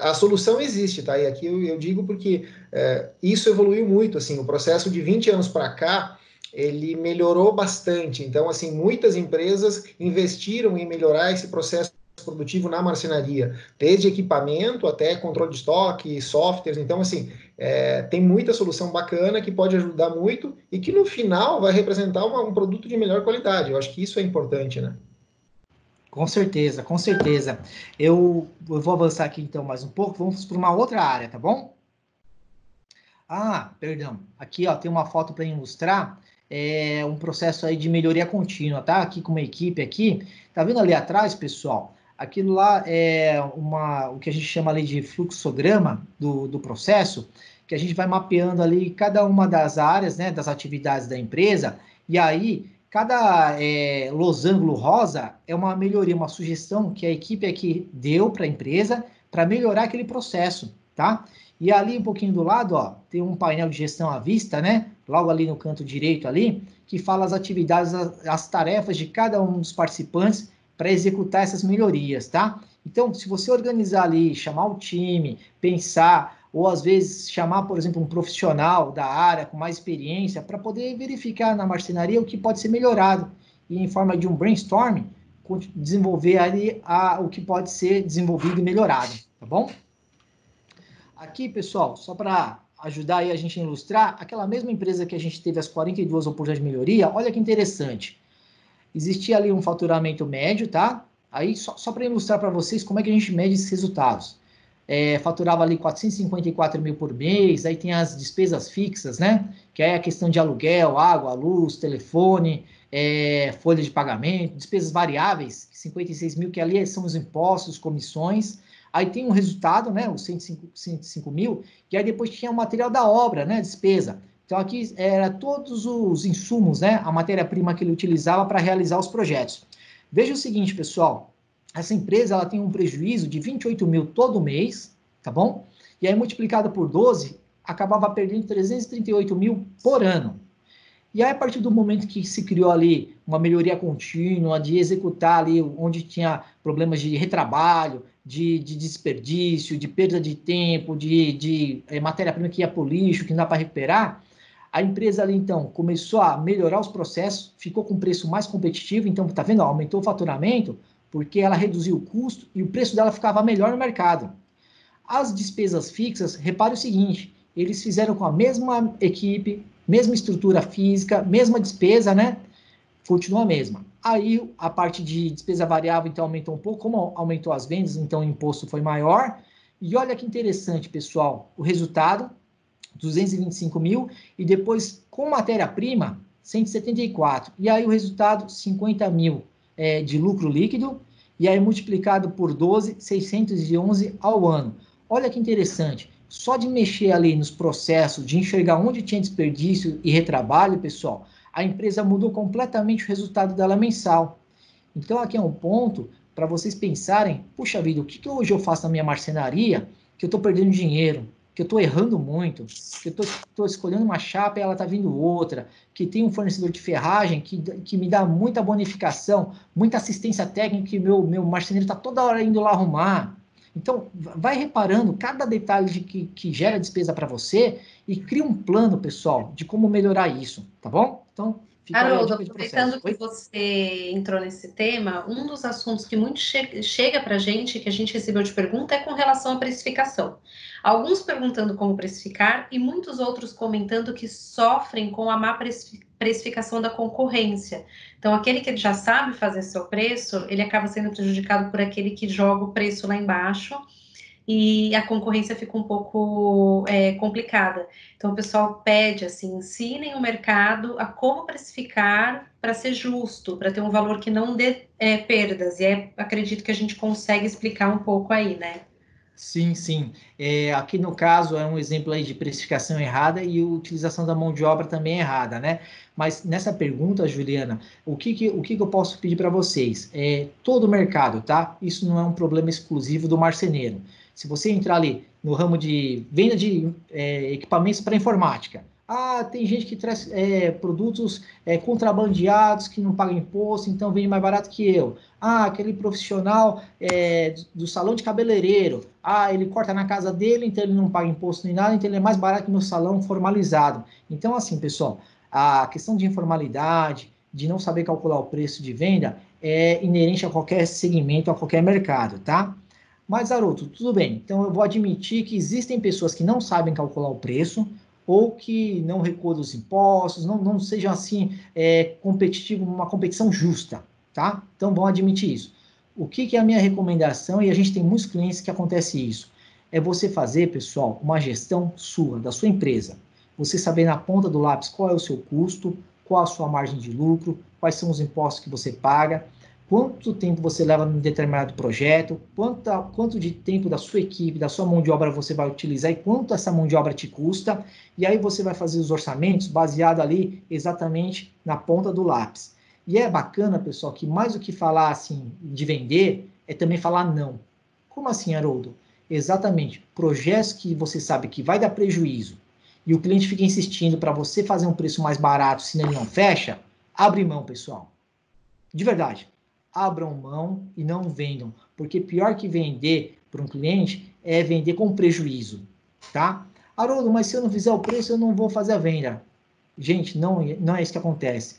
A solução existe, tá? E aqui eu digo porque isso evoluiu muito, assim, o processo de 20 anos para cá, ele melhorou bastante. Então, assim, muitas empresas investiram em melhorar esse processo produtivo na marcenaria, desde equipamento até controle de estoque, softwares. Então, assim, tem muita solução bacana que pode ajudar muito e que no final vai representar um produto de melhor qualidade. Eu acho que isso é importante, né? Com certeza, com certeza. Eu vou avançar aqui então mais um pouco, vamos para uma outra área, tá bom? Ah, perdão. Aqui, ó, tem uma foto para ilustrar um processo aí de melhoria contínua, tá? Aqui com uma equipe aqui. Tá vendo ali atrás, pessoal? Aquilo lá é o que a gente chama ali de fluxograma do processo, que a gente vai mapeando ali cada uma das áreas, né, das atividades da empresa, e aí cada losango rosa é uma melhoria, uma sugestão que a equipe aqui deu para a empresa para melhorar aquele processo, tá? E ali um pouquinho do lado, ó, tem um painel de gestão à vista, né? Logo ali no canto direito ali, que fala as atividades, as tarefas de cada um dos participantes para executar essas melhorias, tá? Então, se você organizar ali, chamar o time, pensar, ou às vezes chamar, por exemplo, um profissional da área com mais experiência para poder verificar na marcenaria o que pode ser melhorado e em forma de um brainstorming, desenvolver ali o que pode ser desenvolvido e melhorado, tá bom? Aqui, pessoal, só para ajudar aí a gente a ilustrar, aquela mesma empresa que a gente teve as 42 oportunidades de melhoria, olha que interessante. Existia ali um faturamento médio, tá? Aí, só para ilustrar para vocês como é que a gente mede esses resultados. Faturava ali 454 mil por mês, aí tem as despesas fixas, né? Que é a questão de aluguel, água, luz, telefone, folha de pagamento, despesas variáveis, 56 mil, que ali são os impostos, comissões. Aí tem um resultado, né? Os 105 mil, e aí depois tinha o material da obra, né? Despesa. Então, aqui era todos os insumos, né? A matéria-prima que ele utilizava para realizar os projetos. Veja o seguinte, pessoal. Essa empresa ela tem um prejuízo de 28 mil todo mês, tá bom? E aí, multiplicado por 12, acabava perdendo 338 mil por ano. E aí, a partir do momento que se criou ali uma melhoria contínua, de executar ali onde tinha problemas de retrabalho, de desperdício, de perda de tempo, de matéria-prima que ia para o lixo, que não dá para recuperar, a empresa ali, então, começou a melhorar os processos, ficou com preço mais competitivo, então, tá vendo? Aumentou o faturamento, porque ela reduziu o custo e o preço dela ficava melhor no mercado. As despesas fixas, repare o seguinte, eles fizeram com a mesma equipe, mesma estrutura física, mesma despesa, né? Continua a mesma. Aí a parte de despesa variável, então, aumentou um pouco, como aumentou as vendas, então o imposto foi maior. E olha que interessante, pessoal, o resultado, 225 mil, e depois, com matéria-prima, 174. E aí o resultado, 50 mil de lucro líquido, e aí multiplicado por 12, 611 ao ano. Olha que interessante. Só de mexer ali nos processos, de enxergar onde tinha desperdício e retrabalho, pessoal, a empresa mudou completamente o resultado dela mensal. Então, aqui é um ponto para vocês pensarem, puxa vida, o que hoje eu faço na minha marcenaria que eu estou perdendo dinheiro, que eu estou errando muito, que eu estou escolhendo uma chapa e ela está vindo outra, que tem um fornecedor de ferragem que me dá muita bonificação, muita assistência técnica que meu marceneiro está toda hora indo lá arrumar. Então, vai reparando cada detalhe que gera despesa para você e cria um plano, pessoal, de como melhorar isso, tá bom? Então, fica aí a Haroldo, dica de processo. aproveitando que você entrou nesse tema, um dos assuntos que muito chega para a gente, que a gente recebeu de pergunta, é com relação à precificação. Alguns perguntando como precificar e muitos outros comentando que sofrem com a má precificação da concorrência. Então, aquele que já sabe fazer seu preço, ele acaba sendo prejudicado por aquele que joga o preço lá embaixo e a concorrência fica um pouco complicada. Então, o pessoal pede, assim, ensinem o mercado a como precificar para ser justo, para ter um valor que não dê perdas. E acredito que a gente consegue explicar um pouco aí, né? Sim, sim. Aqui no caso é um exemplo aí de precificação errada e utilização da mão de obra também errada, né? Mas nessa pergunta, Juliana, o que eu posso pedir para vocês? Todo o mercado, tá? Isso não é um problema exclusivo do marceneiro. Se você entrar ali no ramo de venda de equipamentos para informática, tem gente que traz produtos contrabandeados que não pagam imposto, então vende mais barato que eu. Aquele profissional do salão de cabeleireiro, ele corta na casa dele, então ele não paga imposto nem nada, então ele é mais barato que meu salão formalizado. Então, assim, pessoal, a questão de informalidade, de não saber calcular o preço de venda, é inerente a qualquer segmento, a qualquer mercado, tá? Mas, Haroldo, tudo bem. Então, eu vou admitir que existem pessoas que não sabem calcular o preço, ou que não recuam dos impostos, não sejam assim competitivo, uma competição justa, tá? Então vamos admitir isso. O que é a minha recomendação, e a gente tem muitos clientes que acontece isso, é você fazer, pessoal, uma gestão sua, da sua empresa. Você saber na ponta do lápis qual é o seu custo, qual a sua margem de lucro, quais são os impostos que você paga, quanto tempo você leva num determinado projeto, quanto de tempo da sua equipe, da sua mão de obra você vai utilizar e quanto essa mão de obra te custa, e aí você vai fazer os orçamentos baseado ali exatamente na ponta do lápis. E é bacana, pessoal, que mais do que falar assim de vender, é também falar não. Como assim, Haroldo? Exatamente, projetos que você sabe que vai dar prejuízo e o cliente fica insistindo para você fazer um preço mais barato, senão ele não fecha, abre mão, pessoal. De verdade. Abram mão e não vendam, porque pior que vender para um cliente é vender com prejuízo, tá? Haroldo, mas se eu não fizer o preço, eu não vou fazer a venda. Gente, não é isso que acontece.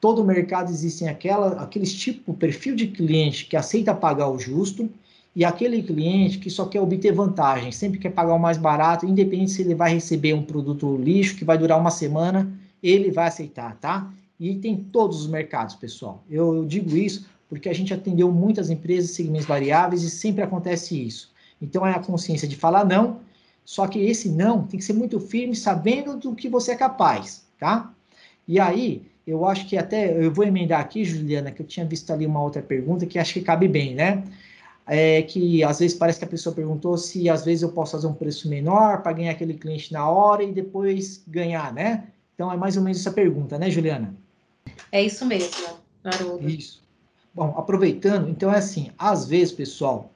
Todo mercado existem aqueles tipo, perfil de cliente que aceita pagar o justo e aquele cliente que só quer obter vantagem, sempre quer pagar o mais barato, independente se ele vai receber um produto lixo que vai durar uma semana, ele vai aceitar, tá? E tem todos os mercados, pessoal. Eu digo isso porque a gente atendeu muitas empresas, segmentos variáveis, e sempre acontece isso. Então, é a consciência de falar não, só que esse não tem que ser muito firme, sabendo do que você é capaz, tá? E aí, eu acho que até, eu vou emendar aqui, Juliana, que eu tinha visto ali uma outra pergunta que acho que cabe bem, né? Que às vezes parece que a pessoa perguntou se às vezes eu posso fazer um preço menor para ganhar aquele cliente na hora e depois ganhar, né? Então, é mais ou menos essa pergunta, né, Juliana? É isso mesmo, Haroldo. Isso. Bom, aproveitando, então é assim, às vezes, pessoal,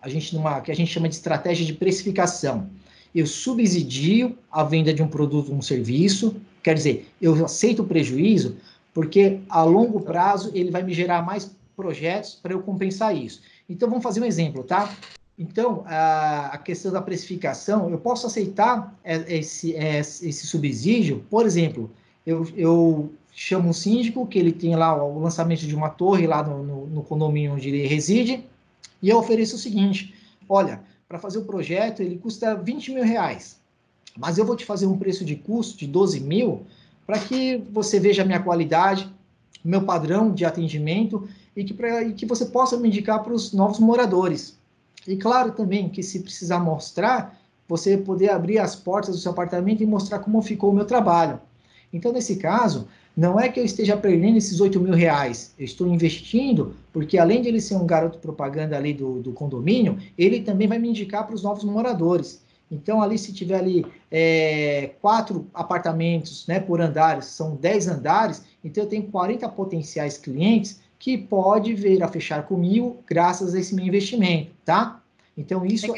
que a gente chama de estratégia de precificação. Eu subsidio a venda de um produto ou um serviço, quer dizer, eu aceito o prejuízo, porque a longo prazo ele vai me gerar mais projetos para eu compensar isso. Então, vamos fazer um exemplo, tá? Então, a questão da precificação, eu posso aceitar esse subsídio, por exemplo, eu chamo um síndico, que ele tem lá o lançamento de uma torre lá no condomínio onde ele reside, e eu ofereço o seguinte, olha, para fazer o projeto ele custa 20 mil reais, mas eu vou te fazer um preço de custo de 12 mil, para que você veja a minha qualidade, o meu padrão de atendimento, e que você possa me indicar para os novos moradores. E claro também que se precisar mostrar, você poder abrir as portas do seu apartamento e mostrar como ficou o meu trabalho. Então, nesse caso, não é que eu esteja perdendo esses 8 mil reais, eu estou investindo, porque além de ele ser um garoto propaganda ali do condomínio, ele também vai me indicar para os novos moradores. Então, ali, se tiver ali 4 apartamentos, né, por andares, são 10 andares, então eu tenho 40 potenciais clientes que pode vir a fechar comigo graças a esse meu investimento, tá? Então, isso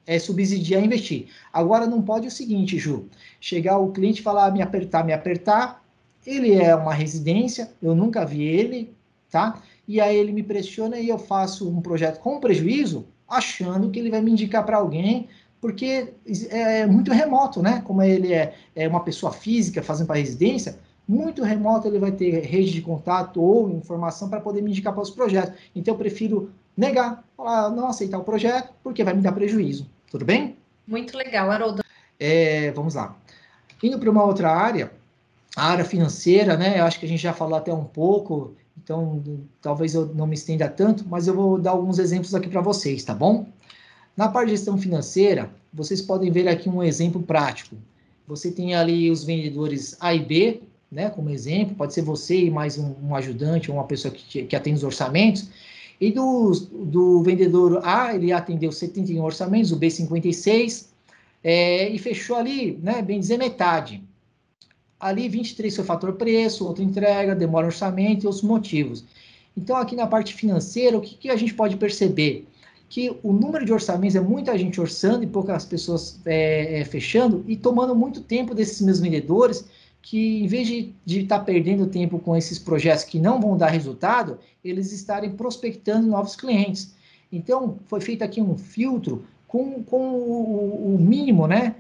é subsidiar investir. Agora, não pode o seguinte, Ju, chegar o cliente e falar, me apertar, ele é uma residência, eu nunca vi ele, tá? E aí ele me pressiona e eu faço um projeto com prejuízo, achando que ele vai me indicar para alguém, porque é muito remoto, né? Como ele é uma pessoa física fazendo para residência, muito remoto ele vai ter rede de contato ou informação para poder me indicar para os projetos. Então eu prefiro negar, falar, não aceitar o projeto, porque vai me dar prejuízo. Tudo bem? Muito legal, Haroldo. Vamos lá. Indo para uma outra área, a área financeira, né? Eu acho que a gente já falou até um pouco, então talvez eu não me estenda tanto, mas eu vou dar alguns exemplos aqui para vocês, tá bom? Na parte de gestão financeira, vocês podem ver aqui um exemplo prático. Você tem ali os vendedores A e B, né, como exemplo, pode ser você e mais um ajudante ou uma pessoa que atende os orçamentos. E do vendedor A, ele atendeu 71 orçamentos, o B 56, e fechou ali, né, bem dizer, metade. Ali 23 foi fator preço, outra entrega, demora orçamento e outros motivos. Então, aqui na parte financeira, o que a gente pode perceber? que o número de orçamentos é muita gente orçando e poucas pessoas fechando e tomando muito tempo desses meus vendedores que, em vez de estar perdendo tempo com esses projetos que não vão dar resultado, eles estarem prospectando novos clientes. Então, foi feito aqui um filtro com o mínimo, né,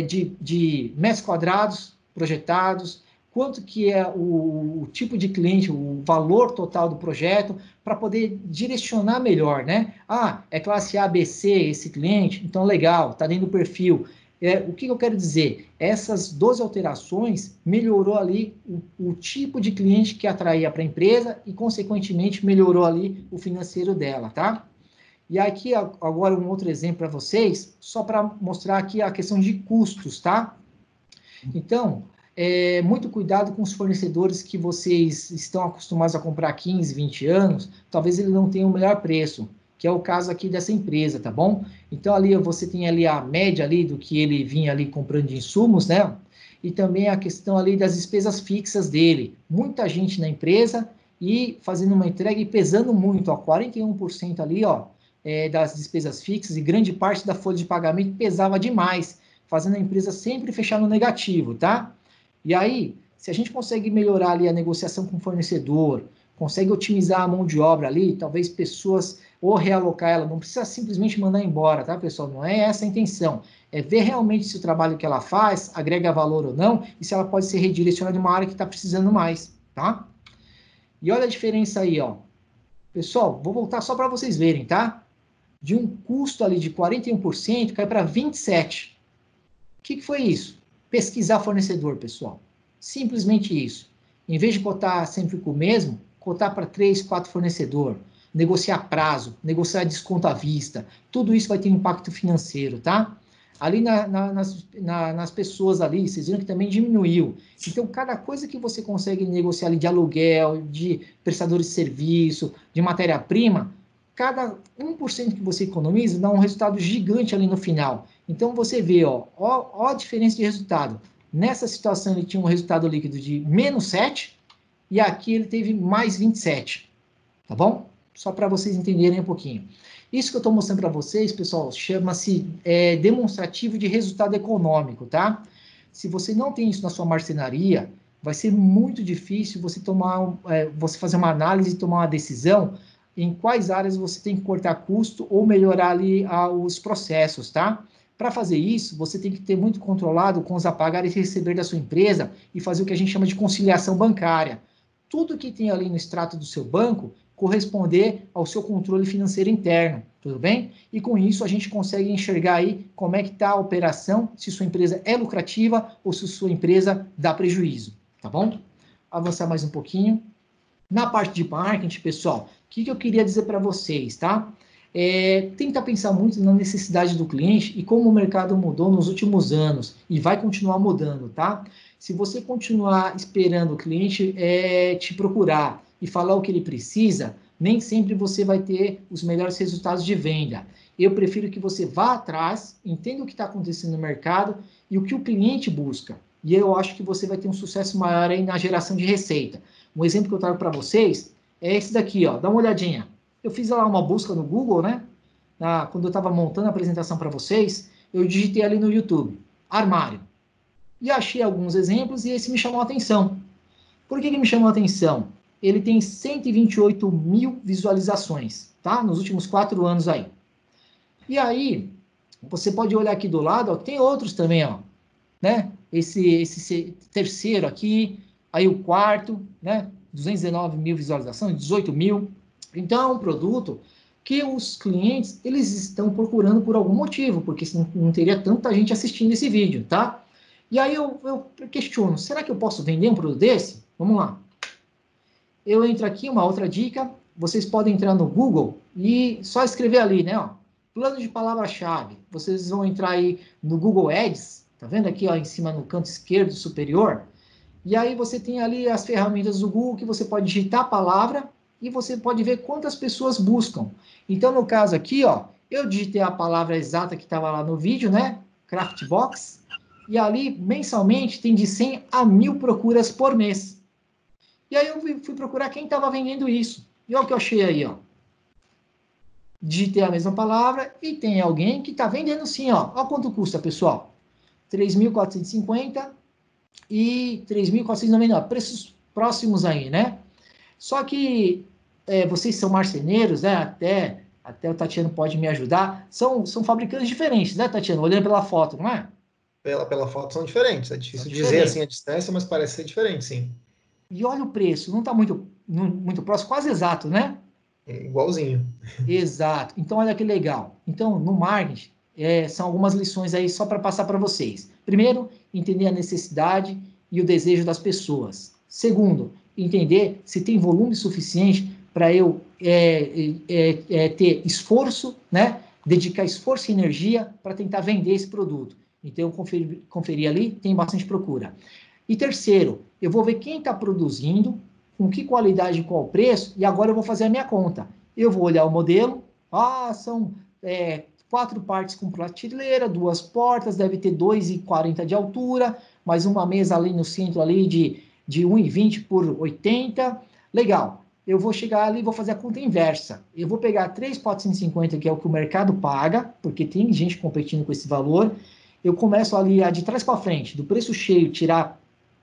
de metros quadrados projetados, quanto que é o tipo de cliente, o valor total do projeto, para poder direcionar melhor, né? Ah, é classe A, B, C esse cliente? Então, legal, está dentro do perfil. O que eu quero dizer? Essas 12 alterações melhorou ali o tipo de cliente que atraía para a empresa e, consequentemente, melhorou ali o financeiro dela, tá? E aqui, agora, um outro exemplo para vocês, só para mostrar aqui a questão de custos, tá? Então, muito cuidado com os fornecedores que vocês estão acostumados a comprar 15, 20 anos, talvez ele não tenha o melhor preço, que é o caso aqui dessa empresa, tá bom? Então, ali você tem ali a média ali do que ele vinha ali comprando de insumos, né? E também a questão ali das despesas fixas dele. Muita gente na empresa e fazendo uma entrega e pesando muito, ó, 41% ali, ó, das despesas fixas e grande parte da folha de pagamento pesava demais, fazendo a empresa sempre fechar no negativo, tá? E aí, se a gente consegue melhorar ali a negociação com o fornecedor, consegue otimizar a mão de obra ali, talvez pessoas, ou realocar ela, não precisa simplesmente mandar embora, tá, pessoal? Não é essa a intenção. É ver realmente se o trabalho que ela faz agrega valor ou não, e se ela pode ser redirecionada de uma área que está precisando mais, tá? E olha a diferença aí, ó. Pessoal, vou voltar só para vocês verem, tá? De um custo ali de 41%, cai para 27%. O que foi isso? Pesquisar fornecedor, pessoal. Simplesmente isso. Em vez de cotar sempre com o mesmo, cotar para 3, 4 fornecedores, negociar prazo, negociar desconto à vista, tudo isso vai ter um impacto financeiro, tá? Ali nas pessoas ali, vocês viram que também diminuiu. Então, cada coisa que você consegue negociar ali de aluguel, de prestadores de serviço, de matéria-prima, cada 1% que você economiza dá um resultado gigante ali no final. Então, você vê, ó a diferença de resultado. Nessa situação, ele tinha um resultado líquido de menos 7, e aqui ele teve mais 27. Tá bom? Só para vocês entenderem um pouquinho. Isso que eu estou mostrando para vocês, pessoal, chama-se demonstrativo de resultado econômico, tá? Se você não tem isso na sua marcenaria, vai ser muito difícil você fazer uma análise e tomar uma decisão em quais áreas você tem que cortar custo ou melhorar ali os processos, tá? Para fazer isso, você tem que ter muito controlado com os a pagar e receber da sua empresa e fazer o que a gente chama de conciliação bancária. Tudo que tem ali no extrato do seu banco corresponder ao seu controle financeiro interno, tudo bem? E com isso a gente consegue enxergar aí como é que está a operação, se sua empresa é lucrativa ou se sua empresa dá prejuízo, tá bom? Avançar mais um pouquinho. Na parte de marketing, pessoal, o que eu queria dizer para vocês, tá? Tenta pensar muito na necessidade do cliente e como o mercado mudou nos últimos anos e vai continuar mudando, tá? Se você continuar esperando o cliente te procurar e falar o que ele precisa, nem sempre você vai ter os melhores resultados de venda. Eu prefiro que você vá atrás, entenda o que está acontecendo no mercado e o que o cliente busca. E eu acho que você vai ter um sucesso maior aí na geração de receita. Um exemplo que eu trago para vocês é esse daqui, ó. Dá uma olhadinha. Eu fiz lá uma busca no Google, né? Quando eu estava montando a apresentação para vocês, eu digitei ali no YouTube, armário. E achei alguns exemplos e esse me chamou a atenção. Por que me chamou a atenção? Ele tem 128 mil visualizações, tá? Nos últimos 4 anos aí. E aí, você pode olhar aqui do lado, ó, tem outros também, ó, né? Esse terceiro aqui, aí o quarto, né? 219 mil visualizações, 18 mil. Então, é um produto que os clientes, eles estão procurando por algum motivo, porque não teria tanta gente assistindo esse vídeo, tá? E aí eu questiono, será que eu posso vender um produto desse? Vamos lá. Eu entro aqui, uma outra dica, vocês podem entrar no Google e só escrever ali, né? Ó, plano de palavra-chave. Vocês vão entrar aí no Google Ads, tá vendo aqui ó, em cima no canto esquerdo superior? E aí você tem ali as ferramentas do Google que você pode digitar a palavra e você pode ver quantas pessoas buscam. Então, no caso aqui, ó, eu digitei a palavra exata que estava lá no vídeo, né? Craftbox. E ali, mensalmente, tem de 100 a 1000 procuras por mês. E aí eu fui procurar quem estava vendendo isso. E olha o que eu achei aí, ó. digitei a mesma palavra e tem alguém que está vendendo sim, ó. Olha quanto custa, pessoal. 3.450 e 3.499, preços próximos aí, né? Só que vocês são marceneiros, né? Até o Tatiano pode me ajudar. São fabricantes diferentes, né, Tatiano? Olhando pela foto, não é? Pela foto são diferentes. É São difícil dizer diferentes. assim a distância, mas parece ser diferente, sim. E olha o preço, não está muito próximo, quase exato, né? É igualzinho. Exato. Então, olha que legal. Então, no marketing, são algumas lições aí só para passar para vocês. Primeiro, entender a necessidade e o desejo das pessoas. Segundo, entender se tem volume suficiente para eu ter esforço, né? Dedicar esforço e energia para tentar vender esse produto. Então, eu conferi ali, tem bastante procura. E terceiro, eu vou ver quem está produzindo, com que qualidade e qual preço, e agora eu vou fazer a minha conta. Eu vou olhar o modelo, são 4 partes com prateleira, 2 portas, deve ter 2,40 de altura, mais uma mesa ali no centro ali de 1,20 por 80. Legal. Eu vou chegar ali e vou fazer a conta inversa. Eu vou pegar 3.450, que é o que o mercado paga, porque tem gente competindo com esse valor. Eu começo ali de trás para frente, do preço cheio, tirar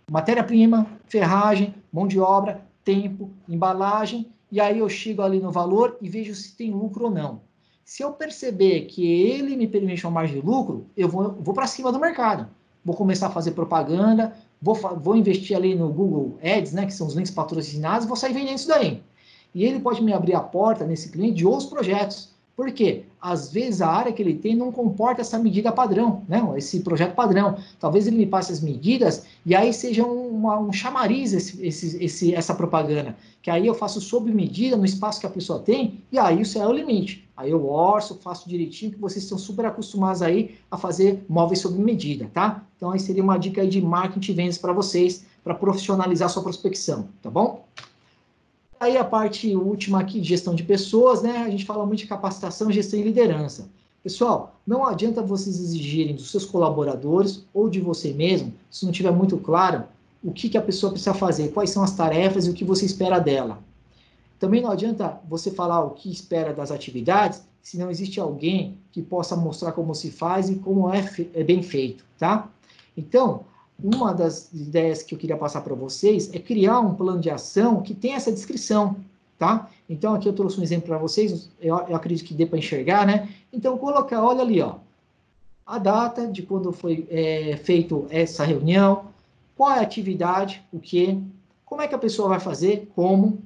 matéria-prima, ferragem, mão de obra, tempo, embalagem, e aí eu chego ali no valor e vejo se tem lucro ou não. Se eu perceber que ele me permite uma margem de lucro, eu vou para cima do mercado. Vou começar a fazer propaganda, vou investir ali no Google Ads, né, que são os links patrocinados, e vou sair vendendo isso daí. E ele pode me abrir a porta nesse cliente de outros projetos. Por quê? Às vezes a área que ele tem não comporta essa medida padrão, né? Esse projeto padrão. Talvez ele me passe as medidas e aí seja um chamariz essa propaganda. Que aí eu faço sob medida no espaço que a pessoa tem e aí isso é o limite. Aí eu orço, faço direitinho, que vocês estão super acostumados aí a fazer móveis sob medida, tá? Então aí seria uma dica aí de marketing e vendas para vocês, para profissionalizar sua prospecção, tá bom? Aí a parte última aqui, de gestão de pessoas, né? A gente fala muito de capacitação, gestão e liderança. Pessoal, não adianta vocês exigirem dos seus colaboradores ou de você mesmo, se não tiver muito claro o que a pessoa precisa fazer, quais são as tarefas e o que você espera dela. Também não adianta você falar o que espera das atividades, se não existe alguém que possa mostrar como se faz e como é bem feito, tá? Então, uma das ideias que eu queria passar para vocês é criar um plano de ação que tenha essa descrição, tá? Então, aqui eu trouxe um exemplo para vocês, eu acredito que dê para enxergar, né? Então, colocar, olha ali, ó, a data de quando foi feito essa reunião, qual é a atividade, o que, como é que a pessoa vai fazer, como,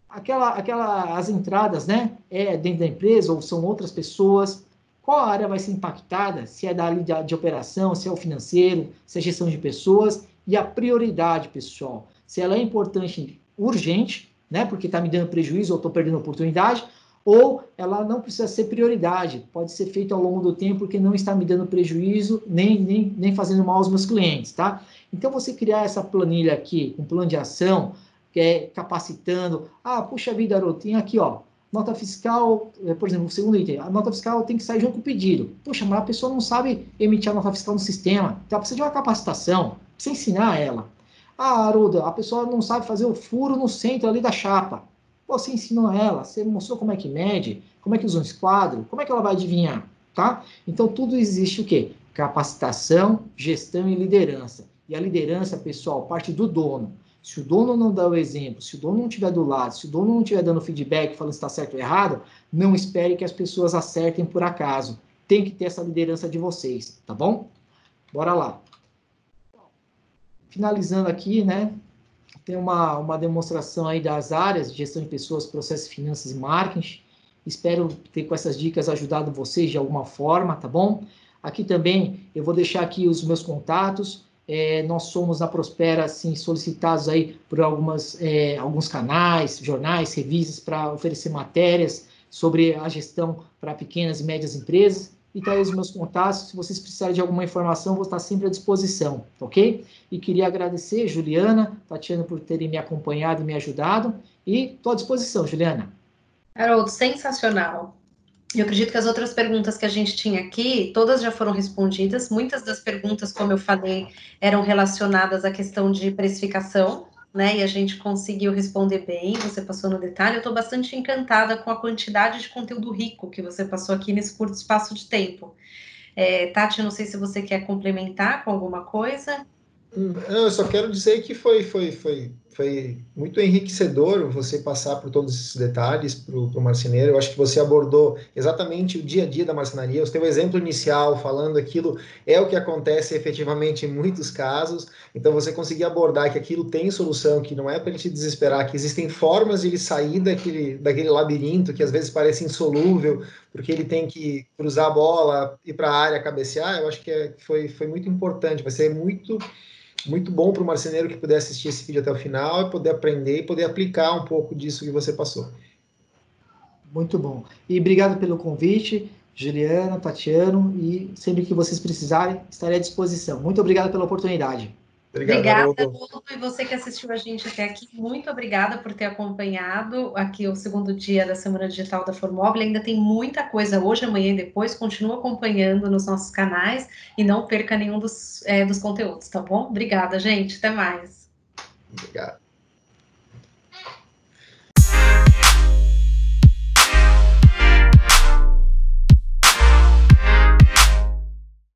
as entradas, né? É dentro da empresa ou são outras pessoas? Qual área vai ser impactada? Se é da área de operação, se é o financeiro, se é gestão de pessoas e a prioridade, pessoal. Se ela é importante, urgente, né? Porque está me dando prejuízo ou estou perdendo oportunidade, ou ela não precisa ser prioridade, pode ser feito ao longo do tempo porque não está me dando prejuízo nem fazendo mal aos meus clientes, tá? Então, você criar essa planilha aqui, um plano de ação, capacitando. Puxa vida, Haroldo, tem aqui, ó, nota fiscal, por exemplo, o segundo item, a nota fiscal tem que sair junto com o pedido. Puxa, mas a pessoa não sabe emitir a nota fiscal no sistema, então precisa de uma capacitação, precisa ensinar ela. Haroldo, a pessoa não sabe fazer o furo no centro ali da chapa. Você ensinou ela, você mostrou como é que mede, como é que usa um esquadro, como é que ela vai adivinhar, tá? Então, tudo existe o quê? Capacitação, gestão e liderança. E a liderança, pessoal, parte do dono. Se o dono não dá o exemplo, se o dono não estiver do lado, se o dono não estiver dando feedback, falando se está certo ou errado, não espere que as pessoas acertem por acaso. Tem que ter essa liderança de vocês, tá bom? Bora lá. Finalizando aqui, né? Tem uma demonstração aí das áreas de gestão de pessoas, processos, finanças e marketing. Espero ter com essas dicas ajudado vocês de alguma forma, tá bom? Aqui também eu vou deixar aqui os meus contatos. Nós somos na Prospera, assim, solicitados aí por alguns canais, jornais, revistas, para oferecer matérias sobre a gestão para pequenas e médias empresas. E tá aí os meus contatos, se vocês precisarem de alguma informação, vou estar sempre à disposição, ok? E queria agradecer, Juliana, Tatiana, por terem me acompanhado e me ajudado. E estou à disposição, Juliana. Haroldo, sensacional. Eu acredito que as outras perguntas que a gente tinha aqui, todas já foram respondidas. Muitas das perguntas, como eu falei, eram relacionadas à questão de precificação, né? E a gente conseguiu responder bem, você passou no detalhe. Eu estou bastante encantada com a quantidade de conteúdo rico que você passou aqui nesse curto espaço de tempo. Tati, não sei se você quer complementar com alguma coisa. Eu só quero dizer que foi muito enriquecedor você passar por todos esses detalhes para o marceneiro. Eu acho que você abordou exatamente o dia a dia da marcenaria. O seu exemplo inicial, falando aquilo, é o que acontece efetivamente em muitos casos. Então, você conseguir abordar que aquilo tem solução, que não é para a gente desesperar, que existem formas de ele sair daquele labirinto que às vezes parece insolúvel, porque ele tem que cruzar a bola, ir para a área, cabecear. Eu acho que foi muito importante. Vai ser muito bom para o marceneiro que puder assistir esse vídeo até o final e poder aprender e poder aplicar um pouco disso que você passou. Muito bom. E obrigado pelo convite, Juliana, Tatiano, e sempre que vocês precisarem, estarei à disposição. Muito obrigado pela oportunidade. Obrigado, Obrigada, Haroldo. Haroldo, e você que assistiu a gente até aqui, muito obrigada por ter acompanhado aqui o segundo dia da Semana Digital da Formobile. Ainda tem muita coisa hoje, amanhã e depois. Continua acompanhando nos nossos canais e não perca nenhum dos conteúdos, tá bom? Obrigada, gente. Até mais. Obrigado.